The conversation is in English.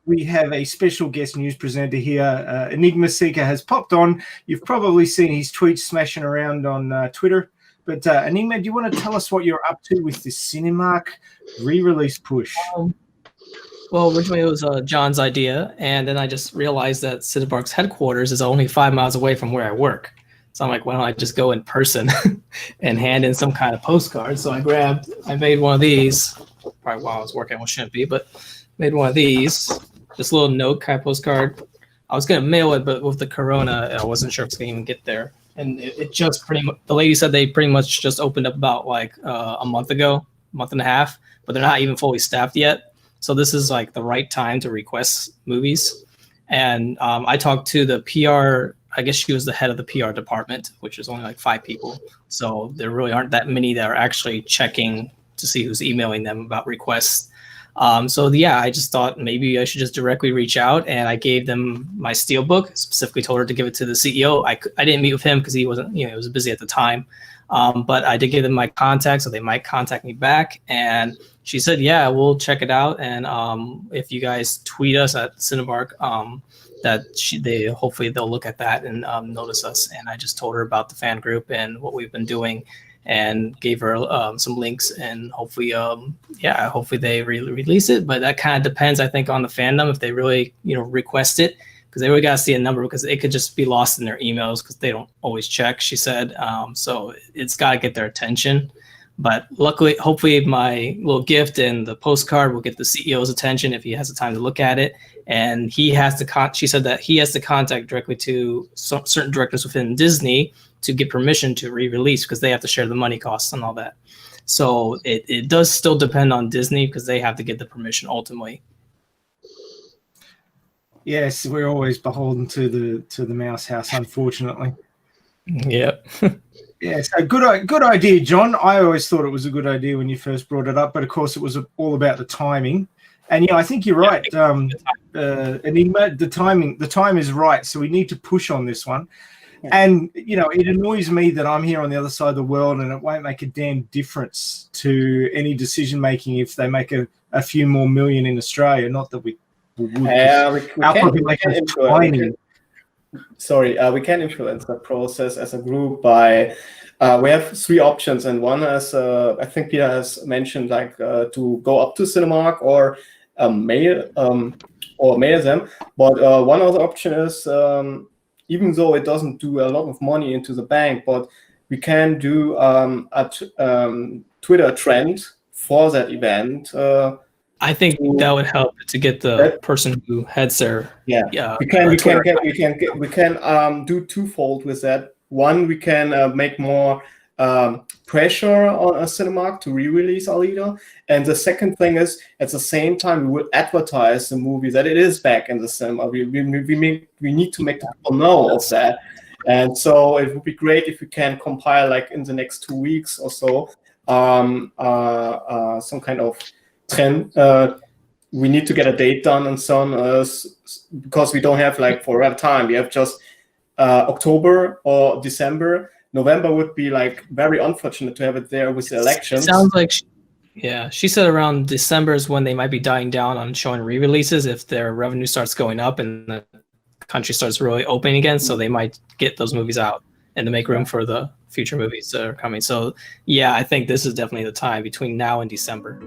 We have a special guest news presenter here. Enigma Seeker has popped on. You've probably seen his tweets smashing around on Twitter. But Enigma, do you want to tell us what you're up to with this Cinemark re-release push? Well, originally it was John's idea, and then I just realized that Cinemark's headquarters is only 5 miles away from where I work. So I'm like, why don't I just go in person and hand in some kind of postcard? So I made one of these, probably while I was working, which shouldn't be, but made one of these, just a little note kind of postcard. I was going to mail it, but with the corona, I wasn't sure if it's going to even get there. And it just pretty much, the lady said they pretty much just opened up about like a month ago, month and a half, but they're not even fully staffed yet. So this is like the right time to request movies. And I talked to the PR, I guess she was the head of the PR department, which is only like 5 people. So there really aren't that many that are actually checking to see who's emailing them about requests. So yeah, I just thought maybe I should just directly reach out, and I gave them my Steelbook. Specifically told her to give it to the CEO. I didn't meet with him because he wasn't, he was busy at the time. But I did give them my contact, so they might contact me back. And she said, yeah, we'll check it out. And if you guys tweet us at Cinemark, that hopefully they'll look at that and notice us. And I just told her about the fan group and what we've been doing, and gave her some links, and hopefully, hopefully they release it. But that kind of depends, I think, on the fandom if they really, request it, because they really got to see a number, because it could just be lost in their emails because they don't always check. She said, so it's got to get their attention. But luckily, hopefully, my little gift and the postcard will get the CEO's attention if he has the time to look at it. And he has to. She said that he has to contact directly to certain directors within Disney to get permission to re-release, because they have to share the money costs and all that. So it does still depend on Disney, because they have to get the permission ultimately. Yes, we're always beholden to the Mouse House, unfortunately. Yep. Yeah, so good idea, John. I always thought it was a good idea when you first brought it up, but of course it was all about the timing. And I think you're right, Enigma. The time is right, so we need to push on this one. Yeah. And it annoys me that I'm here on the other side of the world, and it won't make a damn difference to any decision making if they make a few more million in Australia. Not that we would. We can influence the process as a group by. We have 3 options, and one is I think Peter has mentioned, like to go up to Cinemark or mail them. But one other option is, even though it doesn't do a lot of money into the bank, but we can do a Twitter trend for that event. I think that would help to get the person who heads there. Yeah, we can do twofold with that. One, we can make more pressure on a Cinemark to re-release Alita, and the second thing is, at the same time, we will advertise the movie that it is back in the cinema. We need to make people know of that, and so it would be great if we can compile, like in the next 2 weeks or so, some kind of trend. We need to get a date done and so on, because we don't have like forever time. We have just October or December. November would be like very unfortunate to have it there with the elections. It sounds like, she said around December is when they might be dying down on showing re-releases if their revenue starts going up and the country starts really opening again. So they might get those movies out and to make room for the future movies that are coming. So yeah, I think this is definitely the time between now and December.